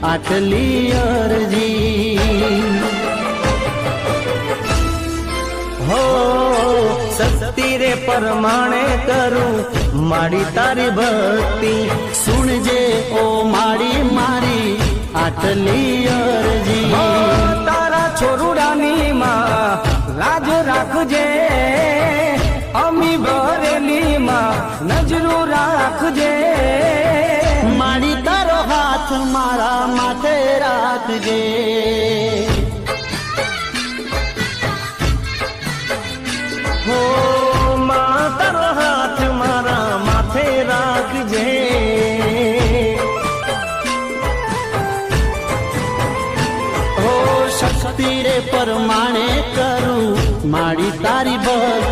આટલી અરજી હો શક્તિ રે પરમાણે કરું મારી તારી ભક્તિ સુણજે ઓ મારી મારી આટલી અરજી તારા છોરુડાની માં લાજ રાખજે અમી ભરેલી માં નજરો રાખજે મારી તારો હાથ મારા માથે રાખજે હો માં તારો હાથ મારા માથે રાખજે હો શક્તિ રે પરમાણે કરું મારી તારી ભક્તિ